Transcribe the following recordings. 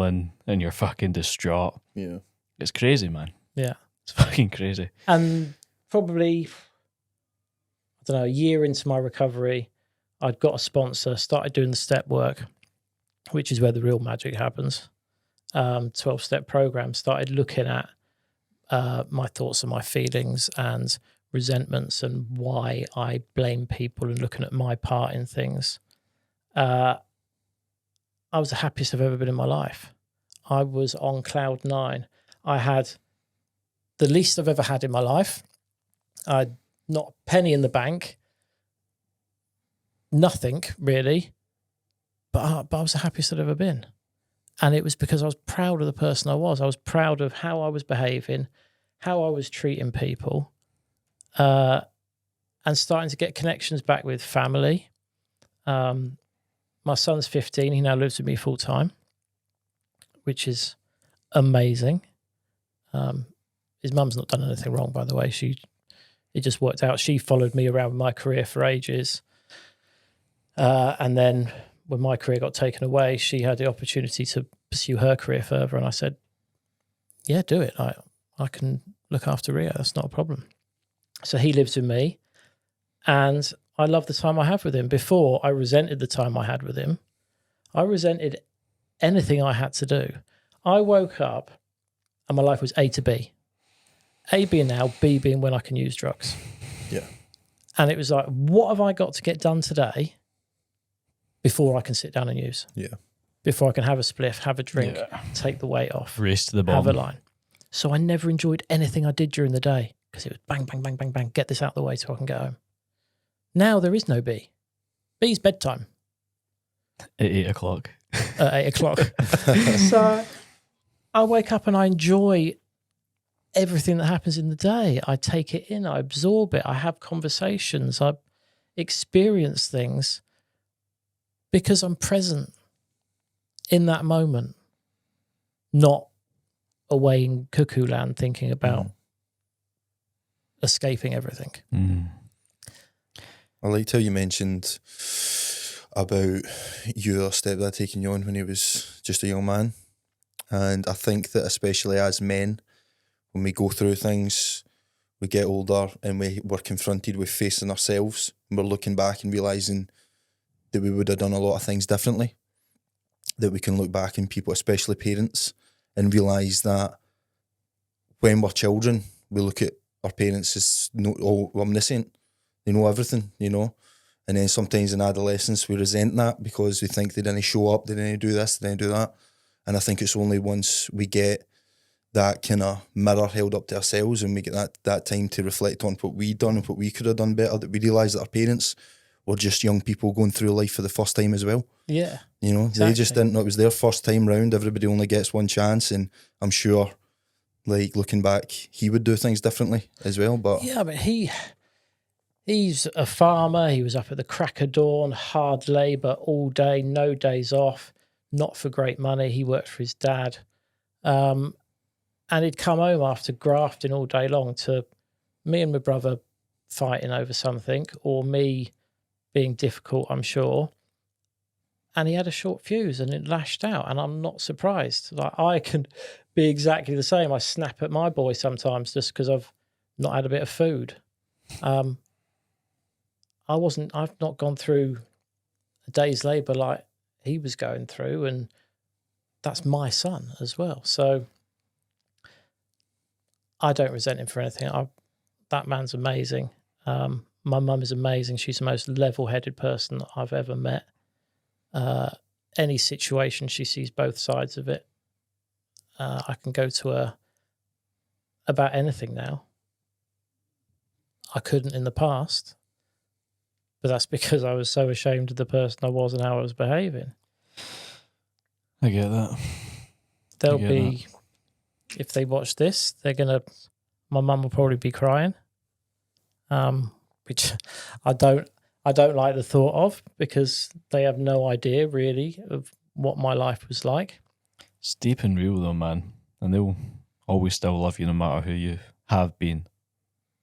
struggling and you're fucking distraught. Yeah. It's crazy, man. Yeah. It's fucking crazy. And probably, I don't know, a year into my recovery, I'd got a sponsor, started doing the step work, which is where the real magic happens. 12-step program, started looking at my thoughts and my feelings and resentments and why I blame people and looking at my part in things. I was the happiest I've ever been in my life. I was on cloud 9. I had the least I've ever had in my life. I'd not a penny in the bank. Nothing really. But I was the happiest I'd ever been. And it was because I was proud of the person I was. I was proud of how I was behaving, how I was treating people, and starting to get connections back with family. My son's 15. He now lives with me full time, which is amazing. His mum's not done anything wrong, by the way. It just worked out. She followed me around with my career for ages. And then when my career got taken away, she had the opportunity to pursue her career further. And I said, yeah, do it. I can look after Rio. That's not a problem. So he lives with me. And I love the time I have with him. Before, I resented the time I had with him. I resented anything I had to do. I woke up and my life was A to B. A being now, B being when I can use drugs. Yeah. And it was like, what have I got to get done today before I can sit down and use? Yeah. Before I can have a spliff, have a drink, take the weight off. Race to the bottom. Have a line. So I never enjoyed anything I did during the day because it was bang, bang, bang, bang, bang, get this out of the way so I can go home. Now there is no B. B's bedtime. At 8 o'clock. At 8 o'clock. So I wake up and I enjoy everything that happens in the day. I take it in, I absorb it, I have conversations, I experience things because I'm present in that moment, not away in cuckoo land thinking about escaping everything. I liked how you mentioned about your stepdad taking you on when he was just a young man. And I think that especially as men, when we go through things, we get older and we're confronted with facing ourselves and we're looking back and realising that we would have done a lot of things differently, that we can look back in people, especially parents, and realise that when we're children, we look at our parents as omniscient. They know everything, you know. And then sometimes in adolescence, we resent that because we think they didn't show up, they didn't do this, they didn't do that. And I think it's only once we get that kind of mirror held up to ourselves and we get that time to reflect on what we done and what we could have done better, that we realise that our parents were just young people going through life for the first time as well. Yeah. You know, exactly. They just didn't know it was their first time round. Everybody only gets one chance. And I'm sure, like, looking back, he would do things differently as well. But yeah, but he's a farmer. He was up at the crack of dawn, hard labour all day, no days off, not for great money. He worked for his dad. And he'd come home after grafting all day long to me and my brother fighting over something or me being difficult, I'm sure. And he had a short fuse and it lashed out. And I'm not surprised. Like, I can be exactly the same. I snap at my boy sometimes just because I've not had a bit of food. I've not gone through a day's labour like he was going through, and that's my son as well. So I don't resent him for anything. That man's amazing. My mum is amazing. She's the most level-headed person that I've ever met. Any situation, she sees both sides of it. I can go to her about anything now. I couldn't in the past, but that's because I was so ashamed of the person I was and how I was behaving. I get that. They'll be, if they watch this, my mum will probably be crying, which I don't like the thought of because they have no idea really of what my life was like. It's deep and real though, man. And they'll always still love you no matter who you have been.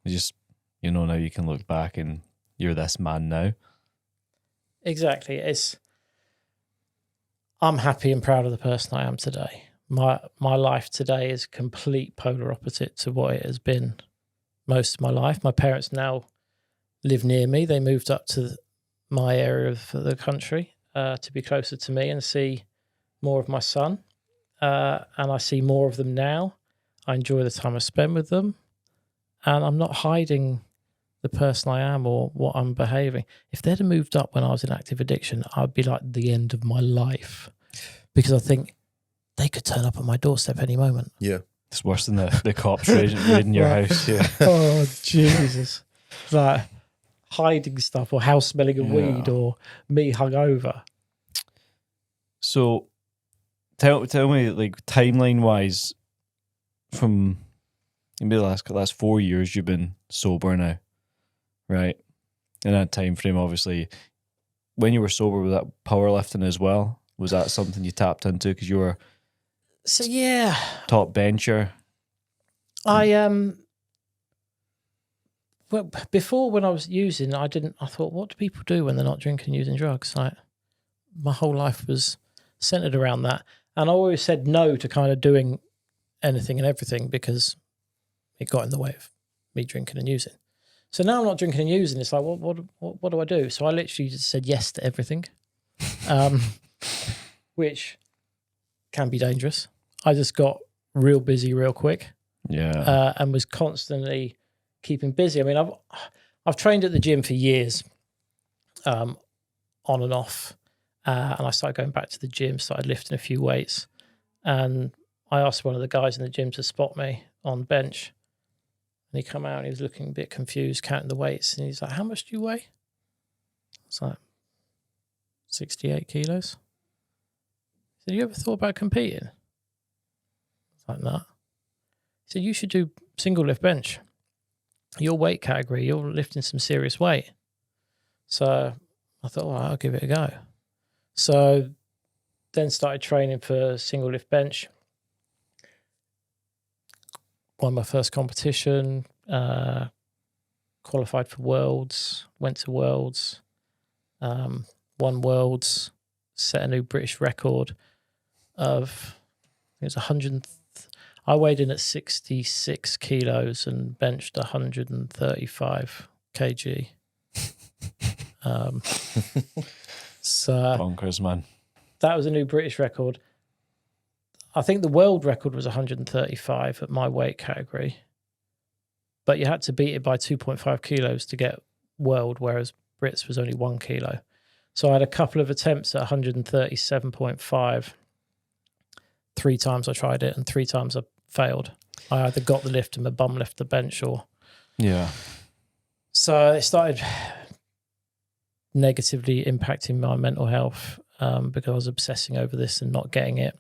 It's just, you know, now you can look back and you're this man now. Exactly. I'm happy and proud of the person I am today. My life today is complete polar opposite to what it has been most of my life. My parents now live near me. They moved up to my area of the country to be closer to me and see more of my son. And I see more of them now. I enjoy the time I spend with them. And I'm not hiding the person I am or what I'm behaving. If they'd have moved up when I was in active addiction, I'd be like the end of my life. Because I think they could turn up on my doorstep any moment. Yeah. It's worse than the cops raiding your house. Yeah. Oh, Jesus. Like hiding stuff or house smelling of weed or me hungover. So tell me, like, timeline wise, from maybe the last 4 years you've been sober now, right? In that time frame, obviously, when you were sober, was that powerlifting as well? Was that something you tapped into because you were top bencher? Well, before when I was using, I thought, what do people do when they're not drinking and using drugs? Like, my whole life was centered around that. And I always said no to kind of doing anything and everything because it got in the way of me drinking and using. So now I'm not drinking and using. It's like, what do I do? So I literally just said yes to everything, which can be dangerous. I just got real busy real quick. Yeah. And was constantly keeping busy. I mean, I've trained at the gym for years, on and off, and I started going back to the gym, started lifting a few weights, and I asked one of the guys in the gym to spot me on the bench, and he come out and he was looking a bit confused, counting the weights, and he's like, "How much do you weigh?" I was like, 68 kilos. He said, "You ever thought about competing?" I was like, "No." He said, "You should do single lift bench. Your weight category, you're lifting some serious weight." So I thought, well, I'll give it a go. So then started training for single lift bench. Won my first competition, qualified for Worlds, went to Worlds, won Worlds, set a new British record of, it was 100. I weighed in at 66 kilos and benched 135 kg. So bonkers, man. That was a new British record. I think the world record was 135 at my weight category, but you had to beat it by 2.5 kilos to get world, whereas Brits was only 1 kilo. So I had a couple of attempts at 137.5. 3 times I tried it and 3 times I failed. I either got the lift and my bum left the bench or... Yeah. So it started negatively impacting my mental health because I was obsessing over this and not getting it.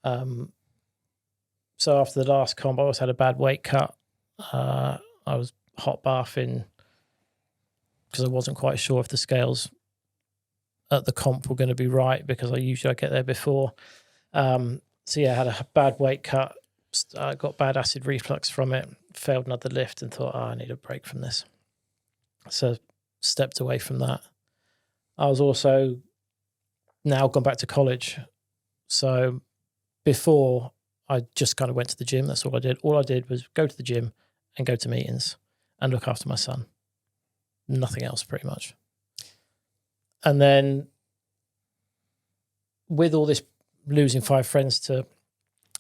So after the last comp, I also had a bad weight cut. I was hot bathing because I wasn't quite sure if the scales at the comp were going to be right because I get there before. So yeah, I had a bad weight cut. I got bad acid reflux from it. Failed another lift and thought, I need a break from this. So stepped away from that. I was also now gone back to college. So before, I just kind of went to the gym. That's all I did. All I did was go to the gym and go to meetings and look after my son. Nothing else, pretty much. And then with all this losing 5 friends to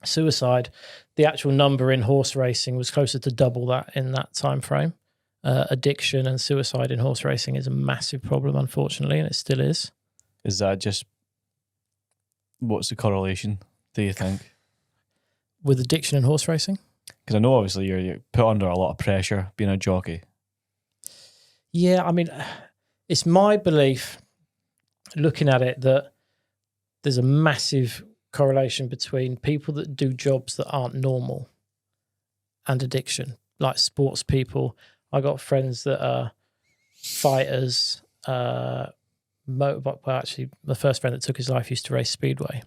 suicide, the actual number in horse racing was closer to double that in that time frame. Addiction and suicide in horse racing is a massive problem, unfortunately, and it still is. Is that just, what's the correlation, do you think? With addiction and horse racing? Because I know obviously you're put under a lot of pressure being a jockey. Yeah, I mean, it's my belief, looking at it, that there's a massive correlation between people that do jobs that aren't normal and addiction, like sports people. I got friends that are fighters, motorbike. Well, actually, the first friend that took his life used to race speedway.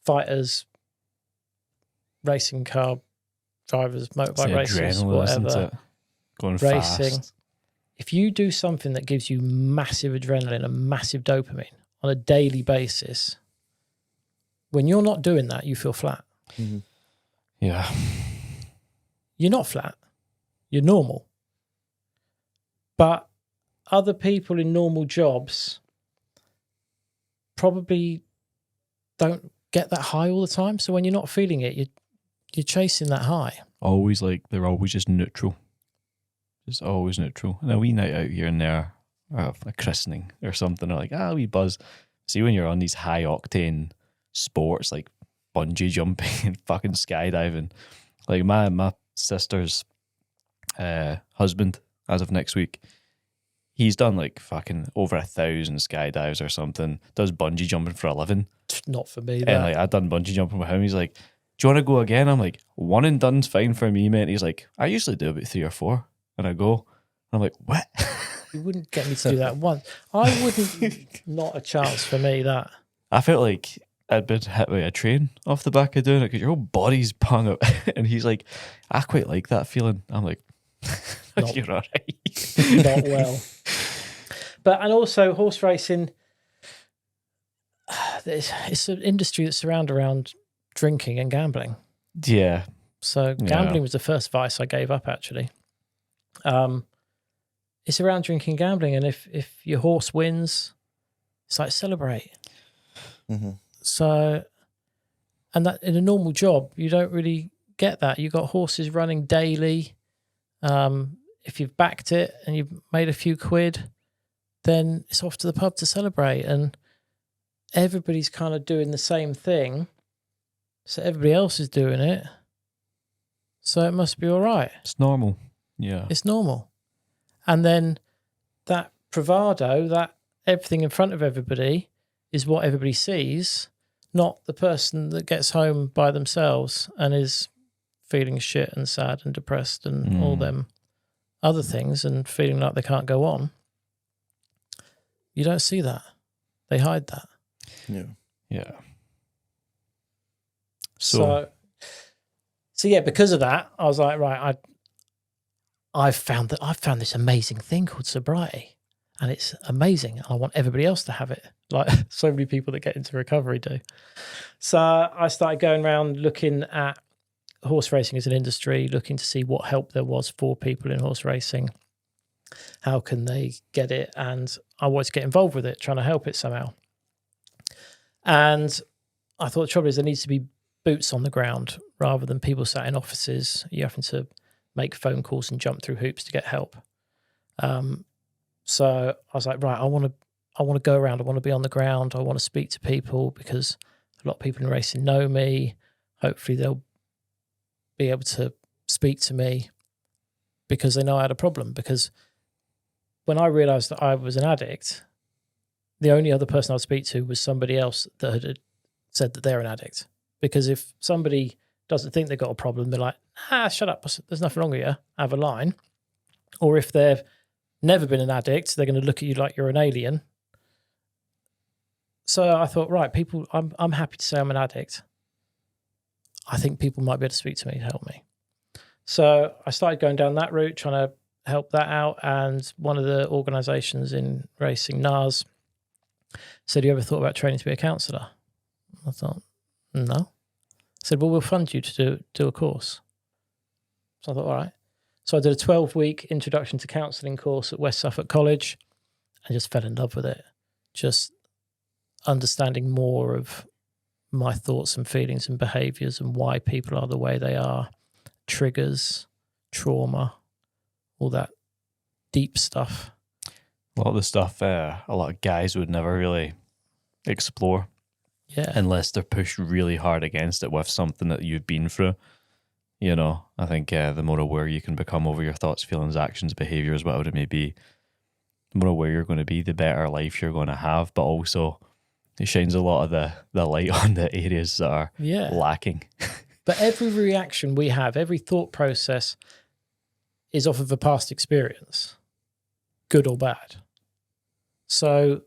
Fighters, racing car drivers, motorbike racers, whatever. Isn't it? Going racing. fast. if you do something that gives you massive adrenaline and massive dopamine on a daily basis, when you're not doing that, you feel flat. Mm-hmm. Yeah. You're not flat. You're normal. But other people in normal jobs probably don't get that high all the time. So when you're not feeling it, you're chasing that high. Always they're always just neutral. Just always neutral. And a wee night out here and there, or a christening or something, or like, we buzz. See, when you're on these high octane sports like bungee jumping and fucking skydiving, like my sister's husband, as of next week, he's done like fucking over 1,000 skydives or something, does bungee jumping for a living. Not for me, that. And like, I'd done bungee jumping with him. He's like, do you want to go again? I'm like, one and done's fine for me, mate. And he's like, I usually do about 3 or 4. And I go, I'm like, what? You wouldn't get me to do that once. I wouldn't, not a chance for me, that. I felt like I'd been hit by a train off the back of doing it because your whole body's pung up. And he's like, I quite like that feeling. I'm like, you're all right. Not well. But, and also horse racing, it's an industry that's surrounded around drinking and gambling. Yeah. So gambling was the first vice I gave up, actually. It's around drinking and gambling, and if your horse wins, it's like celebrate. Mm-hmm. So, and that in a normal job, you don't really get that. You've got horses running daily. If you've backed it and you've made a few quid, then it's off to the pub to celebrate, and everybody's kind of doing the same thing. So everybody else is doing it. So it must be all right. It's normal. Yeah. It's normal. And then that bravado, that everything in front of everybody is what everybody sees, not the person that gets home by themselves and is feeling shit and sad and depressed and all them other things and feeling like they can't go on. You don't see that. They hide that. Yeah. Yeah. So yeah, because of that, I was like, right, I've found this amazing thing called sobriety, and it's amazing. I want everybody else to have it, like so many people that get into recovery do. So I started going around looking at horse racing as an industry, looking to see what help there was for people in horse racing. How can they get it? And I wanted to get involved with it, trying to help it somehow. And I thought the trouble is there needs to be boots on the ground rather than people sat in offices. You're having to make phone calls and jump through hoops to get help. So I was like, right, I want to go around. I want to be on the ground. I want to speak to people because a lot of people in racing know me. Hopefully they'll be able to speak to me because they know I had a problem. Because when I realised that I was an addict, the only other person I'd speak to was somebody else that had said that they're an addict. Because if somebody doesn't think they've got a problem, they're like, shut up, there's nothing wrong with you, have a line. Or if they've never been an addict, they're going to look at you like you're an alien. So I thought, right, people, I'm happy to say I'm an addict. I think people might be able to speak to me to help me. So I started going down that route, trying to help that out. And one of the organisations in racing, NARS, said, you ever thought about training to be a counsellor? I thought, no. I said, well, we'll fund you to do a course. So I thought, all right. So I did a 12-week introduction to counselling course at West Suffolk College and just fell in love with it. Just understanding more of my thoughts and feelings and behaviours and why people are the way they are, triggers, trauma, all that deep stuff. A lot of the stuff a lot of guys would never really explore. Yeah. Unless they're pushed really hard against it with something that you've been through. You know, I think the more aware you can become over your thoughts, feelings, actions, behaviours, whatever it may be, the more aware you're going to be, the better life you're going to have. But also, it shines a lot of the light on the areas that are lacking. But every reaction we have, every thought process is off of a past experience, good or bad. So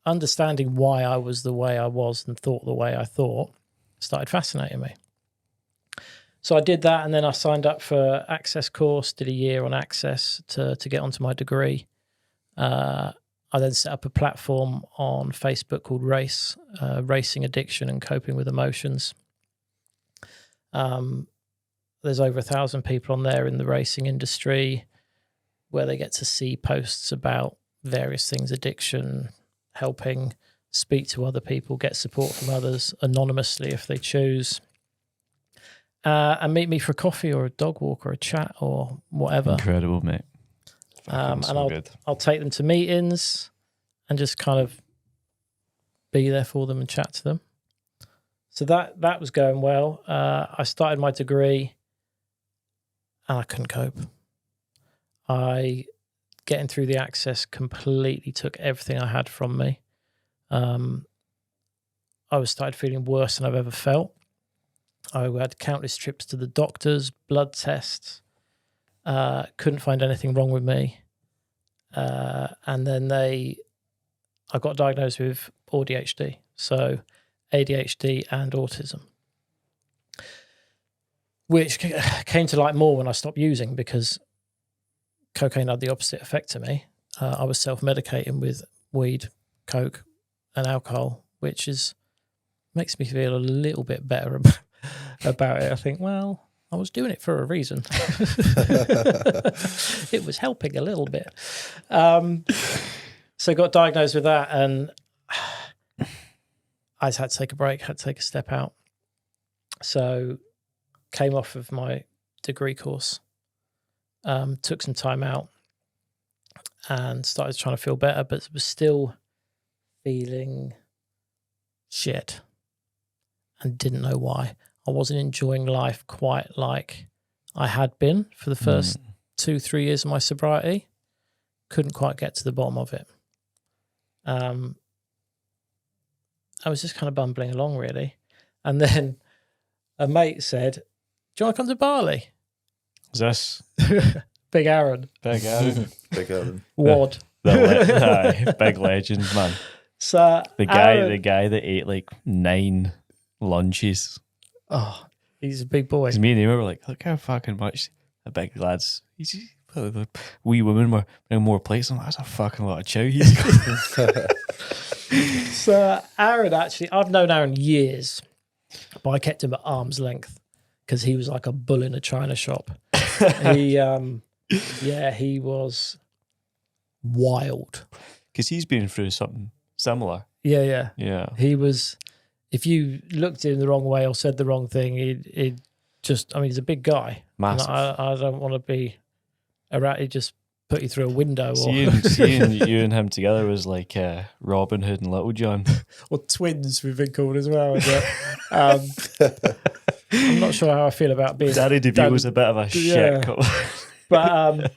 understanding why I was the way I was and thought the way I thought started fascinating me. So I did that, and then I signed up for Access course, did a year on Access to get onto my degree. I then set up a platform on Facebook called Race, Racing Addiction and Coping with Emotions. There's over 1,000 people on there in the racing industry where they get to see posts about various things, addiction, helping, speak to other people, get support from others anonymously if they choose, and meet me for a coffee or a dog walk or a chat or whatever. Incredible, mate. And I'll take them to meetings and just kind of be there for them and chat to them. So that was going well. I started my degree and I couldn't cope. Getting through the Access completely took everything I had from me. I started feeling worse than I've ever felt. I had countless trips to the doctors, blood tests, couldn't find anything wrong with me. And then I got diagnosed with ADHD, so ADHD and autism, which came to light more when I stopped using because cocaine had the opposite effect to me. I was self-medicating with weed, coke, and alcohol, which makes me feel a little bit better about it. I think, well, I was doing it for a reason. It was helping a little bit. So got diagnosed with that, and I had to take a break, had to take a step out. So came off of my degree course, took some time out and started trying to feel better, but was still feeling shit and didn't know why. I wasn't enjoying life quite like I had been for the first 2-3 years of my sobriety. Couldn't quite get to the bottom of it. I was just kind of bumbling along, really. And then a mate said, "Do you want to come to Bali?" Is this Big Aaron. Big Aaron? Big Aaron. Wad. Big legend, man. So The guy that ate like 9 lunches. Oh, he's a big boy. Because me and him were like, look how fucking much the big lads. We women were bringing more plates. I'm like, that's a fucking lot of chow he's got. So Aaron, actually, I've known Aaron years, but I kept him at arm's length because he was like a bull in a china shop. He was wild. Because he's been through something similar. Yeah. He was. If you looked at him the wrong way or said the wrong thing, he'd just. I mean, he's a big guy. Massive. I don't want to be around. He'd just put you through a window. Seeing you and him together was like Robin Hood and Little John. Or twins, we've been called as well. I'm not sure how I feel about being. Danny DeVito was a bit of a shit couple. But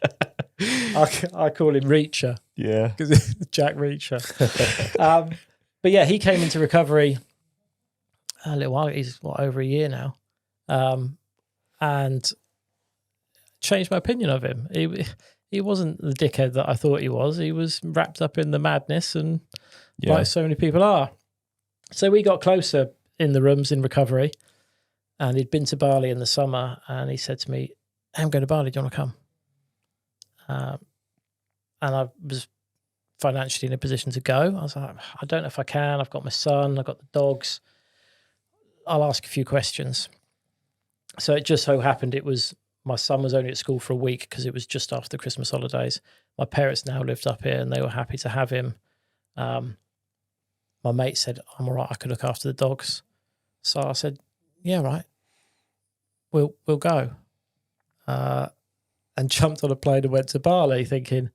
I call him Reacher. Yeah. Because Jack Reacher. But yeah, he came into recovery a little while. He's over a year now. And changed my opinion of him. He wasn't the dickhead that I thought he was. He was wrapped up in the madness and like so many people are. So we got closer in the rooms in recovery, and he'd been to Bali in the summer, and he said to me, "Hey, I'm going to Bali, do you want to come?" And I was financially in a position to go. I was like, I don't know if I can. I've got my son, I've got the dogs. I'll ask a few questions. So it just so happened my son was only at school for a week because it was just after the Christmas holidays. My parents now lived up here and they were happy to have him. My mate said, "I'm all right, I could look after the dogs." So I said, "Yeah, right. We'll go." And jumped on a plane and went to Bali thinking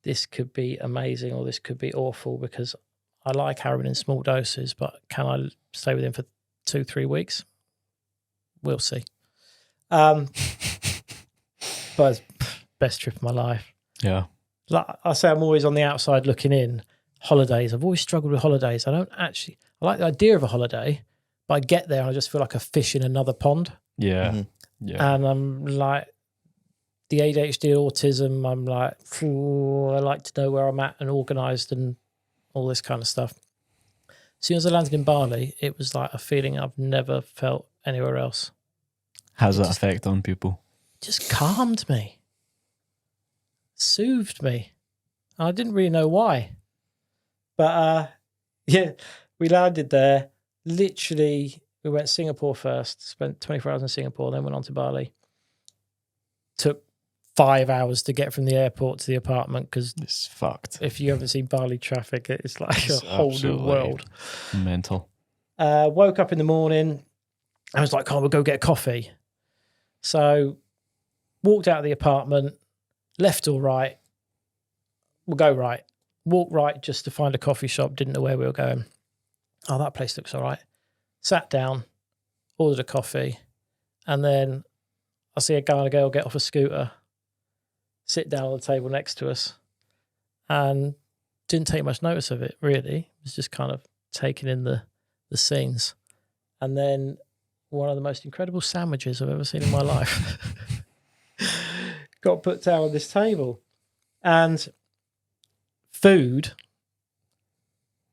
this could be amazing or this could be awful because I like heroin in small doses, but can I stay with him for 2-3 weeks? We'll see. But best trip of my life. Yeah. Like I say, I'm always on the outside looking in. Holidays. I've always struggled with holidays. I like the idea of a holiday, but I get there and I just feel like a fish in another pond. Yeah. Mm-hmm. Yeah. And I'm like, the ADHD, autism, I'm like, I like to know where I'm at and organised and all this kind of stuff. As soon as I landed in Bali, it was like a feeling I've never felt anywhere else. has that effect on people. Just calmed me, soothed me. I didn't really know why. But yeah, we landed there. Literally, we went Singapore first, spent 24 hours in Singapore, then went on to Bali. Took 5 hours to get from the airport to the apartment because It's fucked. if you haven't seen Bali traffic, it's like It's a whole new absolutely world. Mental. Woke up in the morning. I was like, "Come on, we'll go get a coffee." So walked out of the apartment, left or right. We'll go right. Walked right just to find a coffee shop. Didn't know where we were going. Oh, that place looks all right. Sat down, ordered a coffee, and then I see a guy and a girl get off a scooter, sit down on the table next to us, and didn't take much notice of it, really. It was just kind of taking in the scenes. And then one of the most incredible sandwiches I've ever seen in my life got put down on this table. And food,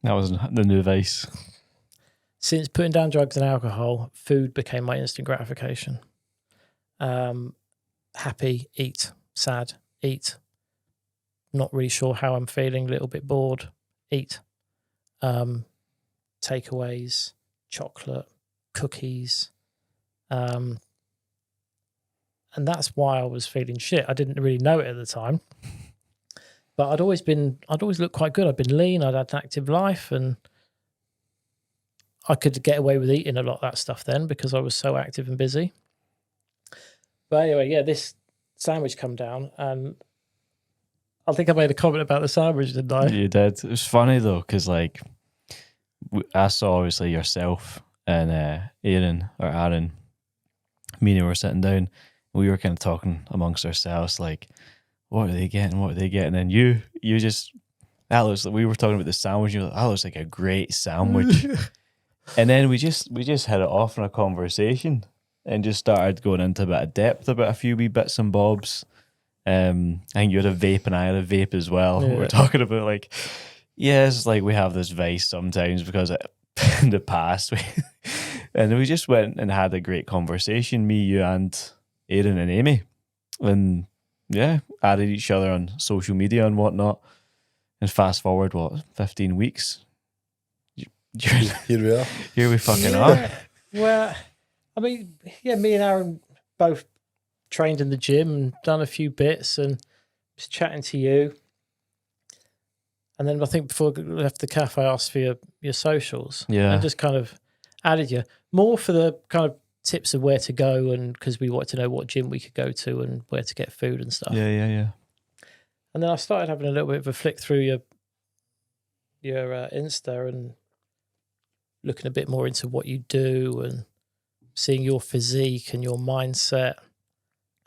That was the new vice. since putting down drugs and alcohol, food became my instant gratification. Happy, eat. Sad, eat. Not really sure how I'm feeling, a little bit bored, eat. Takeaways, chocolate, cookies. And that's why I was feeling shit. I didn't really know it at the time. But I'd always looked quite good. I'd been lean, I'd had an active life, and I could get away with eating a lot of that stuff then because I was so active and busy. But anyway, yeah, this sandwich come down, and I think I made a comment about the sandwich, didn't I? You did. It was funny though, because like I saw obviously yourself and Aaron, me and you were sitting down. We were kind of talking amongst ourselves, like, what are they getting? What are they getting? And you just, that looks like, we were talking about the sandwich. You were like, that looks like a great sandwich. And then we just hit it off in a conversation and just started going into a bit of depth about a few wee bits and bobs. I think you had a vape and I had a vape as well. Yeah. We're talking about like, it's like we have this vice sometimes because in the past, and we just went and had a great conversation, me, you, and Aaron and Amy, and yeah, added each other on social media and whatnot. And fast forward, 15 weeks? Here we are. Here we fucking are. Well, I mean, yeah, me and Aaron both trained in the gym and done a few bits and was chatting to you. And then I think before I left the cafe, I asked for your socials. Yeah. And just kind of added you. More for the kind of tips of where to go, and because we wanted to know what gym we could go to and where to get food and stuff. Yeah. And then I started having a little bit of a flick through your Insta and looking a bit more into what you do and seeing your physique and your mindset.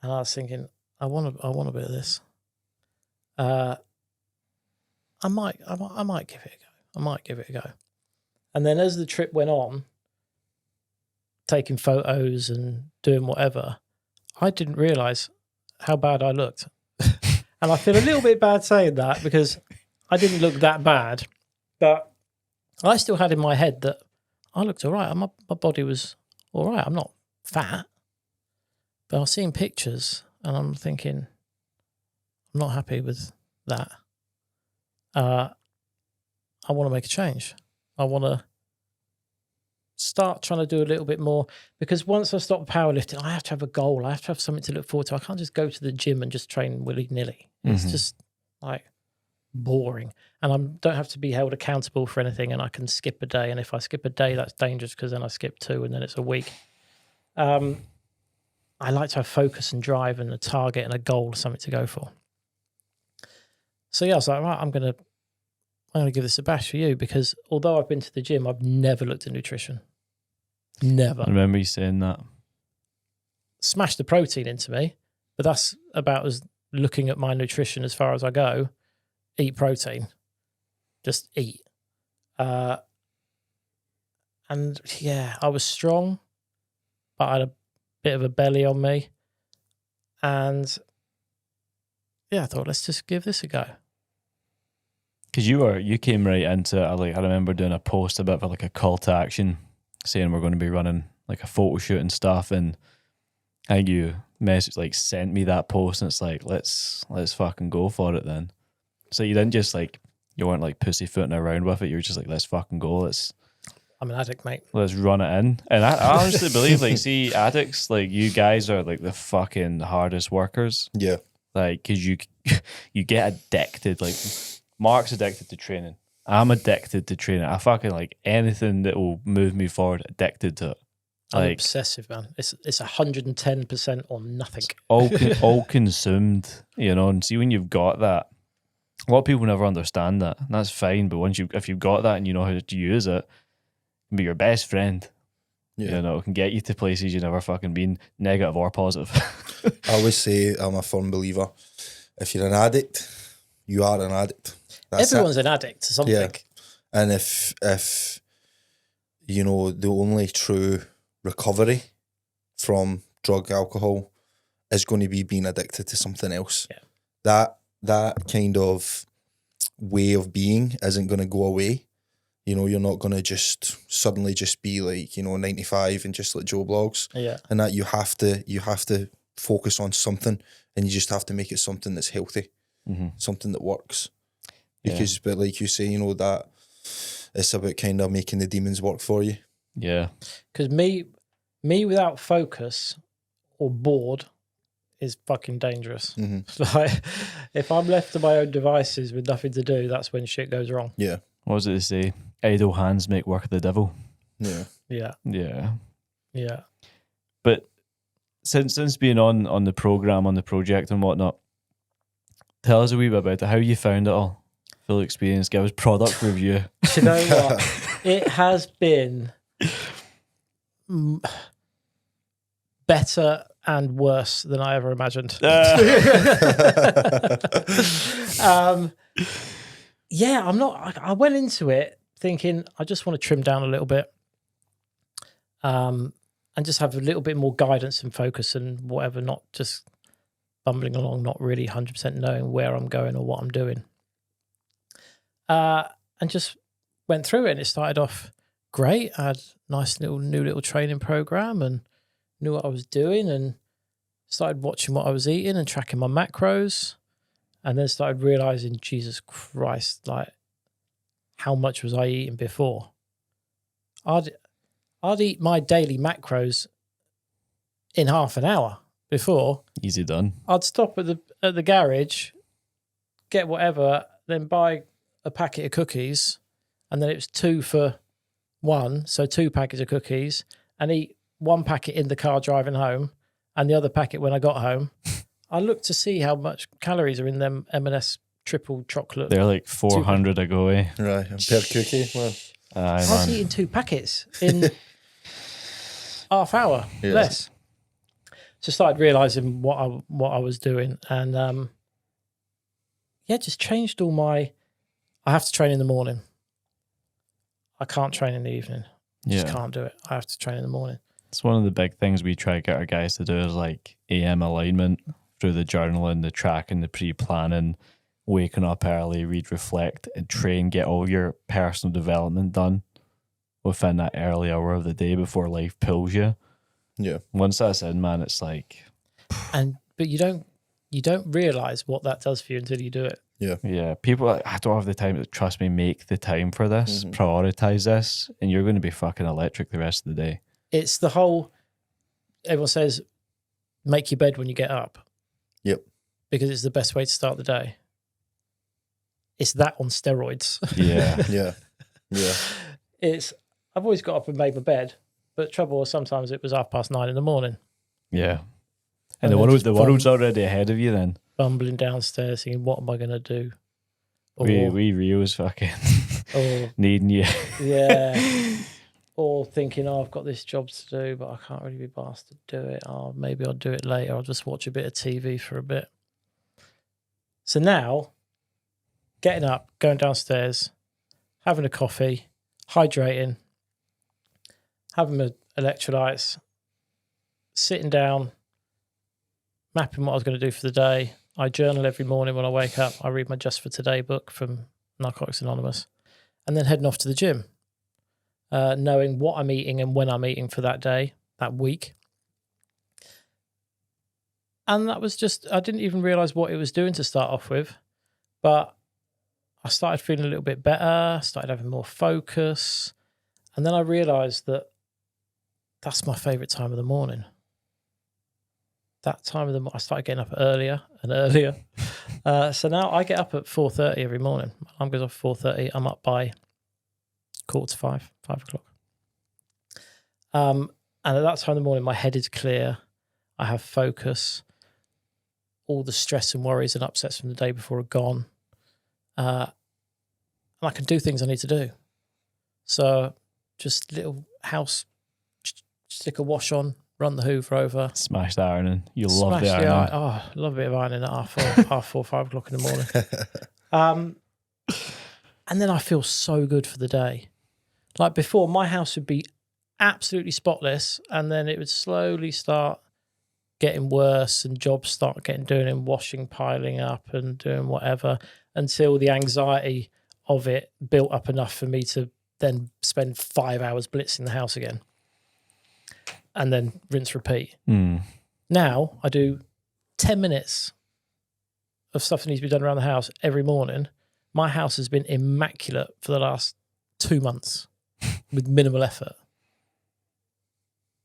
And I was thinking, I want a bit of this. I might give it a go. And then as the trip went on, taking photos and doing whatever, I didn't realise how bad I looked. And I feel a little bit bad saying that because I didn't look that bad, but I still had in my head that I looked all right. My body was all right. I'm not fat, but I was seeing pictures and I'm thinking, I'm not happy with that. I want to make a change. I want to start trying to do a little bit more, because once I stop powerlifting, I have to have a goal. I have to have something to look forward to. I can't just go to the gym and just train willy-nilly. It's just like boring. And I don't have to be held accountable for anything, and I can skip a day. And if I skip a day, that's dangerous because then I skip 2 and then it's a week. I like to have focus and drive and a target and a goal, something to go for. So yeah, I was like, right, I'm gonna give this a bash for you, because although I've been to the gym, I've never looked at nutrition. Never. I remember you saying that. Smash the protein into me, but that's about as looking at my nutrition as far as I go. Eat protein. Just eat. And yeah, I was strong, but I had a bit of a belly on me. And yeah, I thought, let's just give this a go. Because you came right into it. I remember doing a post about like a call to action, saying we're going to be running like a photo shoot and stuff, and I think you sent me that post, and it's like, let's fucking go for it then. So you didn't just you weren't like pussyfooting around with it. You were just like, let's fucking go. I'm an addict, mate. Let's run it in. And I honestly believe, see, addicts, you guys are the fucking hardest workers. Yeah. Because you get addicted. Mark's addicted to training. I'm addicted to training. I fucking anything that will move me forward, addicted to it. I'm obsessive, man. It's 110% or nothing. All consumed, and see, when you've got that, a lot of people never understand that, and that's fine, but if you've got that and you know how to use it, it can be your best friend. Yeah. It can get you to places you never fucking been, negative or positive. I always say I'm a firm believer. If you're an addict, you are an addict. Everyone's an addict to something. Yeah. And if the only true recovery from drug, alcohol is going to be being addicted to something else. Yeah. That kind of way of being isn't going to go away. You're not going to just suddenly just be 95 and just like Joe Blogs. Yeah. And that you have to focus on something, and you just have to make it something that's healthy, something that works. Because, but like you say, that it's about kind of making the demons work for you. Yeah. Because me without focus or bored is fucking dangerous. If I'm left to my own devices with nothing to do, that's when shit goes wrong. Yeah. What was it to say? Idle hands make work of the devil. Yeah. Yeah. Yeah. Yeah. But since being on the program, on the project and whatnot, tell us a wee bit about it. How you found it all? Full experience. Give us product review. You know what? It has been better and worse than I ever imagined. Yeah, I went into it thinking I just want to trim down a little bit, and just have a little bit more guidance and focus and whatever, not just bumbling along, not really 100% knowing where I'm going or what I'm doing. And just went through it, and it started off great. I had a nice new little training program and knew what I was doing, and started watching what I was eating and tracking my macros, and then started realizing, Jesus Christ, how much was I eating before? I'd eat my daily macros in half an hour before. Easy done. I'd stop at the garage, get whatever, then buy a packet of cookies, and then it was 2 for 1, so 2 packets of cookies, and eat 1 packet in the car driving home and the other packet when I got home. I looked to see how much calories are in them M&S triple chocolate. They're 400 a go, eh? Right, per cookie. Well, I was eating 2 packets in half hour, less. So started realising what I was doing, and just changed all my. I have to train in the morning. I can't train in the evening. Just can't do it. I have to train in the morning. It's one of the big things we try to get our guys to do is AM alignment through the journaling, the tracking, the pre-planning, waking up early, read, reflect, and train, get all your personal development done within that early hour of the day before life pulls you. Yeah. Once that's in, man, it's but you don't realise what that does for you until you do it. Yeah. Yeah. People are I don't have the time. Trust me, make the time for this, prioritise this, and you're going to be fucking electric the rest of the day. It's the whole, everyone says, make your bed when you get up. Yep. Because it's the best way to start the day. It's that on steroids. Yeah. Yeah. I've always got up and made my bed, but the trouble was sometimes it was 9:30 in the morning. Yeah. And the world's already ahead of you then. Bumbling downstairs thinking, what am I going to do? We Rio's fucking needing you. Yeah. Or thinking, I've got this job to do, but I can't really be asked to do it. Maybe I'll do it later. I'll just watch a bit of TV for a bit. So now, getting up, going downstairs, having a coffee, hydrating, having my electrolytes, sitting down, mapping what I was going to do for the day. I journal every morning when I wake up. I read my Just for Today book from Narcotics Anonymous, and then heading off to the gym, knowing what I'm eating and when I'm eating for that day, that week. And that was just, I didn't even realize what it was doing to start off with. But I started feeling a little bit better, started having more focus. And then I realized that that's my favorite time of the morning. That time of the morning, I started getting up earlier and earlier. So now I get up at 4:30 every morning. My alarm goes off at 4:30. I'm up by 4:45, 5 o'clock. And at that time of the morning, my head is clear. I have focus. All the stress and worries and upsets from the day before are gone. And I can do things I need to do. So just little house, stick a wash on, run the Hoover over. Smash the ironing. You love the ironing. Oh, I love a bit of ironing at half 4, 5 o'clock in the morning. And then I feel so good for the day. Like before, my house would be absolutely spotless, and then it would slowly start getting worse and jobs start doing and washing piling up and doing whatever, until the anxiety of it built up enough for me to then spend 5 hours blitzing the house again and then rinse repeat. Now I do 10 minutes of stuff that needs to be done around the house every morning. My house has been immaculate for the last 2 months with minimal effort.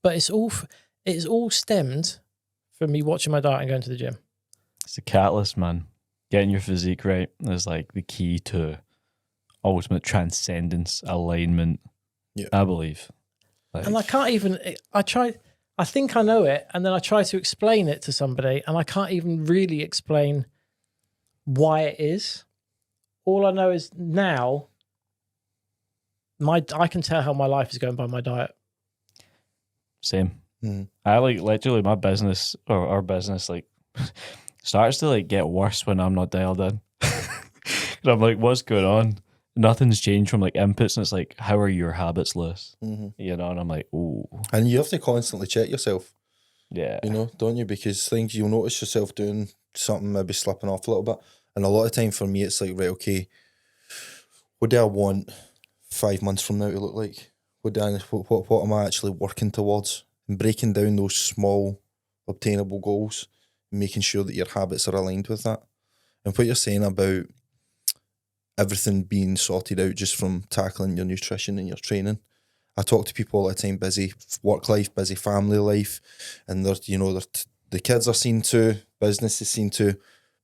But it's all stemmed from me watching my diet and going to the gym. It's a catalyst, man. Getting your physique right is like the key to ultimate transcendence, alignment. Yeah. I believe. Like, And I can't even, I think I know it, and then I try to explain it to somebody, and I can't even really explain why it is. All I know is now, I can tell how my life is going by my diet. same. I like literally my business or our business like starts to like get worse when I'm not dialed in. And I'm like, what's going on? Nothing's changed from like inputs, and it's like, how are your habits, Lewis? You know, and I'm like, ooh. And you have to constantly check yourself. Yeah. You know, don't you? Because things you'll notice yourself doing something, maybe slipping off a little bit. And a lot of time for me, it's like, right, okay, what do I want 5 months from now to look like? What am I actually working towards? And breaking down those small, obtainable goals, and making sure that your habits are aligned with that. And what you're saying about everything being sorted out just from tackling your nutrition and your training. I talk to people all the time, busy work life, busy family life, and the kids are seen to, business is seen to,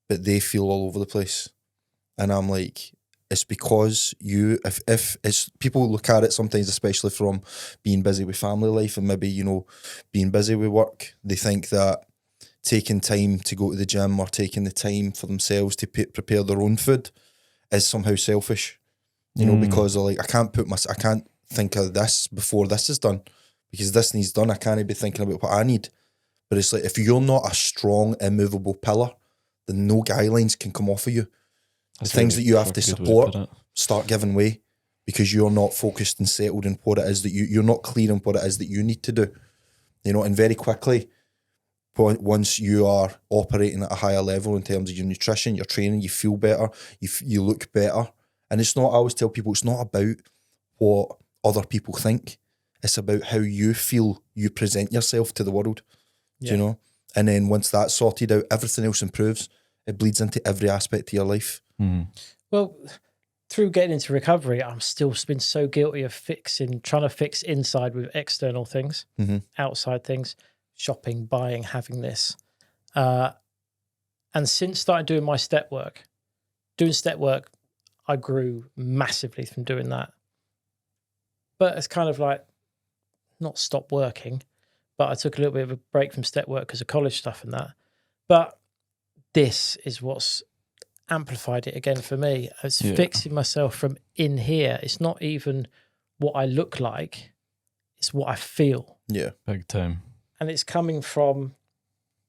but they feel all over the place. And I'm like, it's because if it's, people look at it sometimes, especially from being busy with family life and maybe, being busy with work, they think that taking time to go to the gym or taking the time for themselves to prepare their own food is somehow selfish, because they're like, I can't think of this before this is done, because this needs done. I can't be thinking about what I need. But it's like, if you're not a strong, immovable pillar, then no guidelines can come off of you. The things that you have to support start giving way because you're not focused and settled in what it is that you're not clear on what it is that you need to do. And very quickly, once you are operating at a higher level in terms of your nutrition, your training, you feel better, you look better. And it's not, I always tell people, it's not about what other people think. It's about how you feel you present yourself to the world, And then once that's sorted out, everything else improves. It bleeds into every aspect of your life. Well, through getting into recovery, I'm still been so guilty of trying to fix inside with external things, outside things, shopping, buying, having this. And since started doing my step work, I grew massively from doing that. But it's kind of like not stop working, but I took a little bit of a break from step work because of college stuff and that. But this is what's amplified it again for me. It's fixing myself from in here. It's not even what I look like, it's what I feel. Yeah. Big time. And it's coming from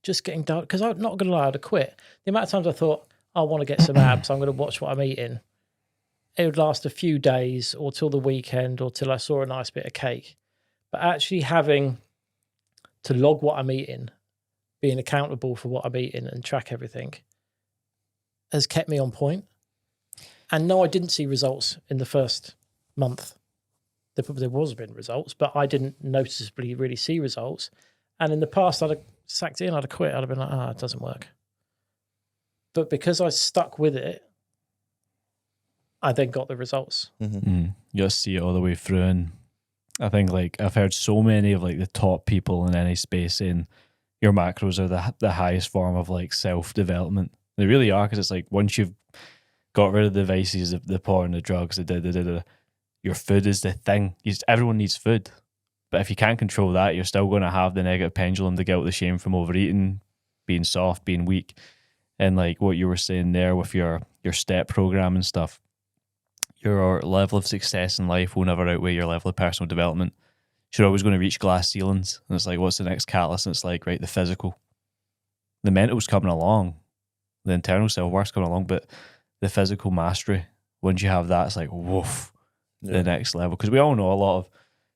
just getting done. Because I'm not going to lie, I'd have quit. The amount of times I thought, I want to get some abs, I'm going to watch what I'm eating. It would last a few days or till the weekend or till I saw a nice bit of cake. But actually having to log what I'm eating, being accountable for what I'm eating and track everything has kept me on point. And no, I didn't see results in the first month. There was been results, but I didn't noticeably really see results. And in the past, I'd have sacked it in, I'd have quit. I'd have been like, it doesn't work. But because I stuck with it, I then got the results. You just see it all the way through. And I think like I've heard so many of like the top people in any space saying your macros are the highest form of like self-development. They really are, because it's like once you've got rid of the vices, the porn, the drugs, your food is the thing. Everyone needs food. But if you can't control that, you're still going to have the negative pendulum, the guilt, the shame from overeating, being soft, being weak. And like what you were saying there with your step program and stuff, your level of success in life will never outweigh your level of personal development. You're always going to reach glass ceilings. And it's like, what's the next catalyst? And it's like, right, the physical. The mental's coming along. The internal self-worth's coming along. But the physical mastery, once you have that, it's like, woof, the next level. Because we all know a lot of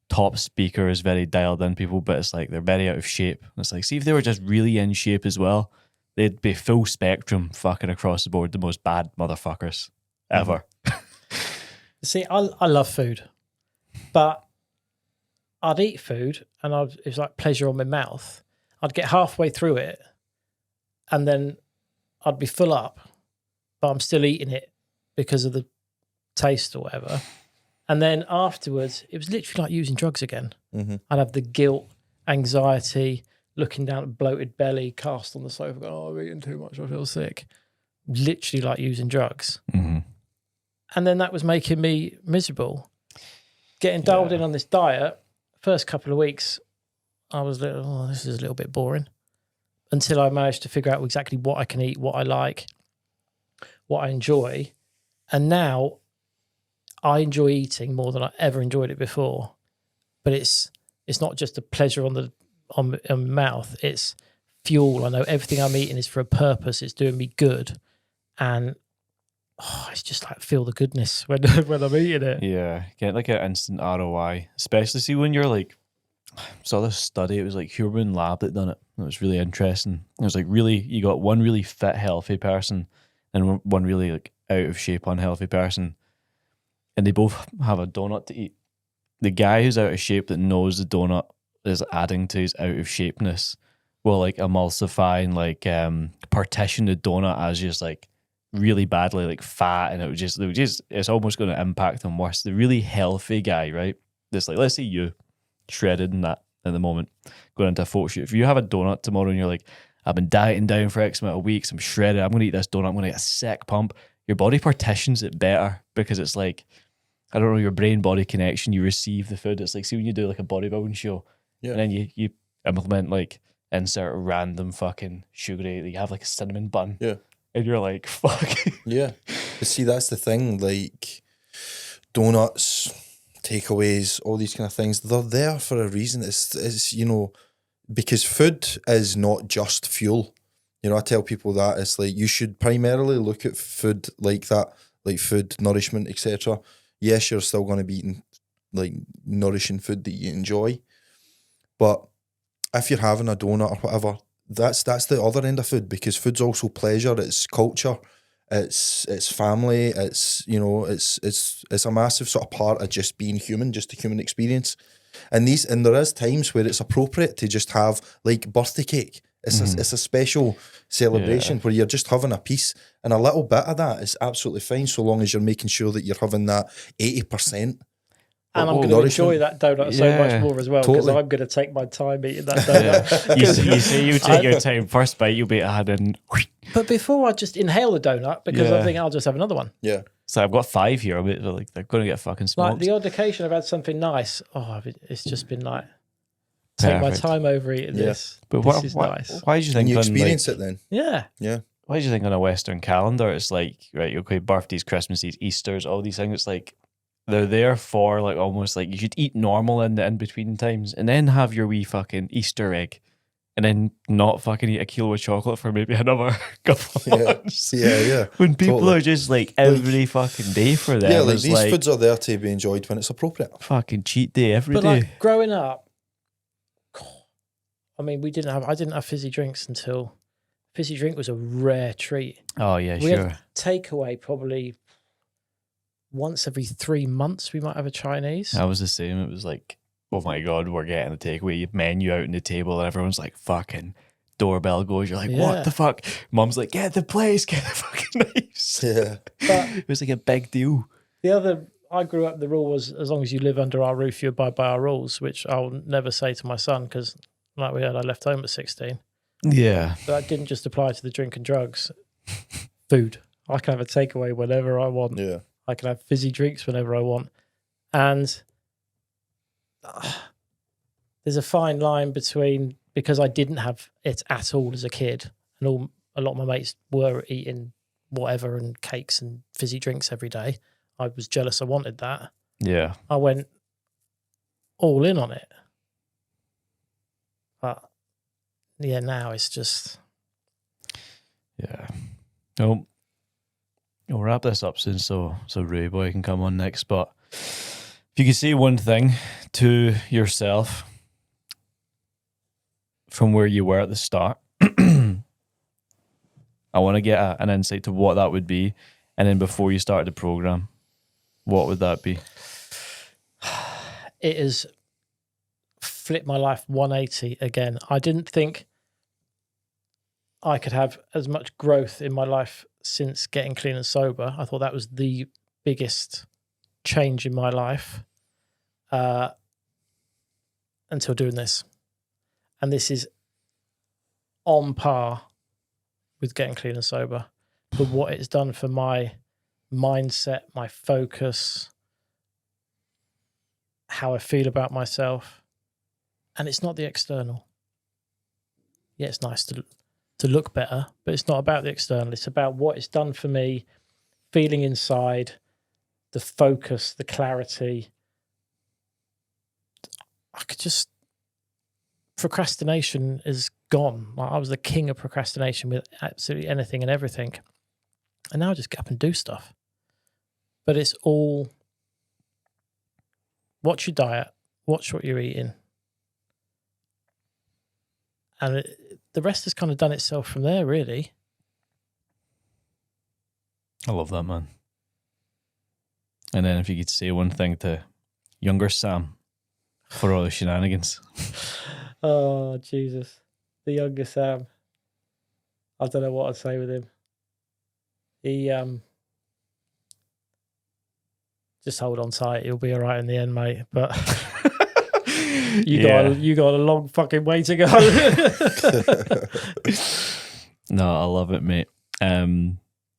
top speakers, very dialed in people, but it's like they're very out of shape. And it's like, see if they were just really in shape as well, they'd be full spectrum fucking across the board, the most bad motherfuckers ever. See, I love food, but I'd eat food and it was like pleasure on my mouth. I'd get halfway through it and then I'd be full up, but I'm still eating it because of the taste or whatever. And then afterwards, it was literally like using drugs again. I'd have the guilt, anxiety, looking down at bloated belly, cast on the sofa, going, oh, I've eaten too much, I feel sick. Literally like using drugs. And then that was making me miserable. Getting dialed in on this diet, first couple of weeks, I was like, oh, this is a little bit boring. Until I managed to figure out exactly what I can eat, what I like, what I enjoy. And now I enjoy eating more than I ever enjoyed it before. But it's not just a pleasure on my mouth, it's fuel. I know everything I'm eating is for a purpose. It's doing me good. And it's just like feel the goodness when I'm eating it. Yeah, get like an instant ROI, especially see when you're like, saw this study, it was like Human Lab that done it. It was really interesting. It was like really, you got one really fit, healthy person and one really like out of shape, unhealthy person, and they both have a donut to eat. The guy who's out of shape that knows the donut is adding to his out of shapeness will like emulsify and like partition the donut as just like really badly like fat, and it would just it's almost going to impact him worse. The really healthy guy, right? This like, let's say you shredded in that at the moment, going into a photo shoot. If you have a donut tomorrow and you're like, I've been dieting down for X amount of weeks, I'm shredded, I'm going to eat this donut, I'm going to get a sick pump. Your body partitions it better because it's like, I don't know, your brain-body connection, you receive the food. It's like, see when you do like a bodybuilding show, and then you implement like, insert a random fucking sugary, you have like a cinnamon bun. Yeah. And you're like, fuck. Yeah. But see, that's the thing, like donuts, takeaways, all these kind of things, they're there for a reason. It's you know, because food is not just fuel. You know, I tell people that it's like you should primarily look at food like that, like food, nourishment, etc. Yes, you're still going to be eating like nourishing food that you enjoy, but if you're having a donut or whatever, that's the other end of food, because food's also pleasure, it's culture, it's family, it's, you know, it's a massive sort of part of just being human, just the human experience. And there is times where it's appropriate to just have like birthday cake. It's a special celebration where you're just having a piece, and a little bit of that is absolutely fine, so long as you're making sure that you're having that 80%. And I'm going to enjoy that donut so much more as well, because I'm going to take my time eating that donut. You say you take your time. First bite, you'll be adding. But before I just inhale the donut, because I think I'll just have another one. Yeah. So I've got 5 here. But like they're going to get fucking smoked. Like the odd occasion I've had something nice. It's just been like, take my time over eating this. But this is nice. Why do you think you experience it then? Yeah. Yeah. Why do you think on a Western calendar it's like, right, okay, birthdays, Christmases, Easters, all these things, it's like they're there for like almost like you should eat normal in the in-between times and then have your wee fucking Easter egg and then not fucking eat a kilo of chocolate for maybe another couple of months. Yeah. When people are just like every fucking day for them. Yeah, like these foods are there to be enjoyed when it's appropriate. Fucking cheat day every day. But like growing up, I mean, I didn't have fizzy drinks until fizzy drink was a rare treat. Oh yeah, we had takeaway probably once every 3 months. We might have a Chinese. I was the same. It was like, oh my god, we're getting a takeaway menu out on the table, and everyone's like fucking doorbell goes, you're like, Yeah. what the fuck? Mum's like, get the place, get the fucking knives. Yeah. But It was like a big deal. I grew up, the rule was as long as you live under our roof, you abide by our rules, which I'll never say to my son because, like we heard, I left home at 16. Yeah. But that didn't just apply to the drink and drugs. Food. I can have a takeaway whenever I want. Yeah. I can have fizzy drinks whenever I want. And there's a fine line between, because I didn't have it at all as a kid, and a lot of my mates were eating whatever and cakes and fizzy drinks every day. I was jealous. I wanted that. Yeah. I went all in on it. But yeah, now it's just... Yeah. Oh, we'll wrap this up soon so Ray Boy can come on next. But if you could say one thing to yourself from where you were at the start, I want to get an insight to what that would be. And then before you started the program, what would that be? It has flipped my life 180 again. I didn't think I could have as much growth in my life since getting clean and sober. I thought that was the biggest change in my life until doing this. And this is on par with getting clean and sober. But what it's done for my mindset, my focus, how I feel about myself. And it's not the external. Yeah, it's nice to look better, but it's not about the external. It's about what it's done for me, feeling inside, the focus, the clarity. I could just... Procrastination is gone. Like, I was the king of procrastination with absolutely anything and everything. And now I just get up and do stuff. But it's all... Watch your diet. Watch what you're eating. And the rest has kind of done itself from there, really. I love that, man. And then if you could say one thing to younger Sam for all the shenanigans. Oh, Jesus. The younger Sam. I don't know what I'd say with him. He, just hold on tight. He'll be all right in the end, mate. But you got a long fucking way to go. No, I love it, mate.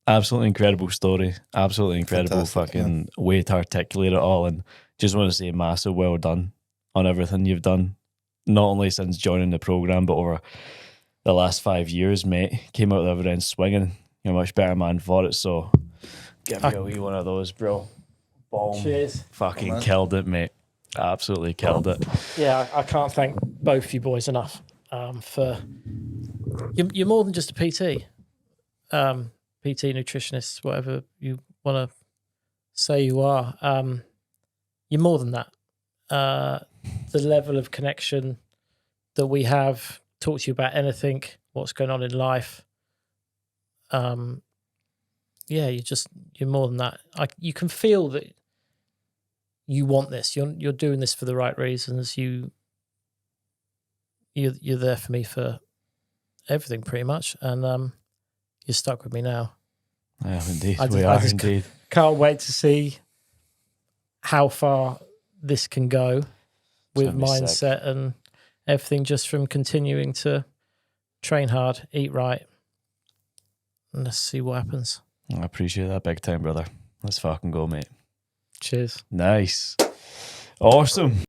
Absolutely incredible story. Absolutely incredible. Fantastic, fucking way to articulate it all. And just want to say massive well done on everything you've done. Not only since joining the program, but over the last 5 years, mate. Came out the other end swinging. You're a much better man for it. So give me a wee one of those, bro. Boom. Cheers. Fucking killed it, mate. Absolutely killed it. Yeah, I can't thank both you boys enough for... You're more than just a PT. PT, nutritionist, whatever you want to say you are. You're more than that. The level of connection that we have, talk to you about anything, what's going on in life. Yeah, you're more than that. You can feel that you want this. You're doing this for the right reasons. You're there for me for everything, pretty much, and you're stuck with me now. Yeah, indeed. I just indeed. Can't wait to see how far this can go with gonna be mindset sick. and everything, just from continuing to train hard, eat right, and let's see what happens. I appreciate that big time, brother. Let's fucking go, mate. Cheers. Nice. Awesome.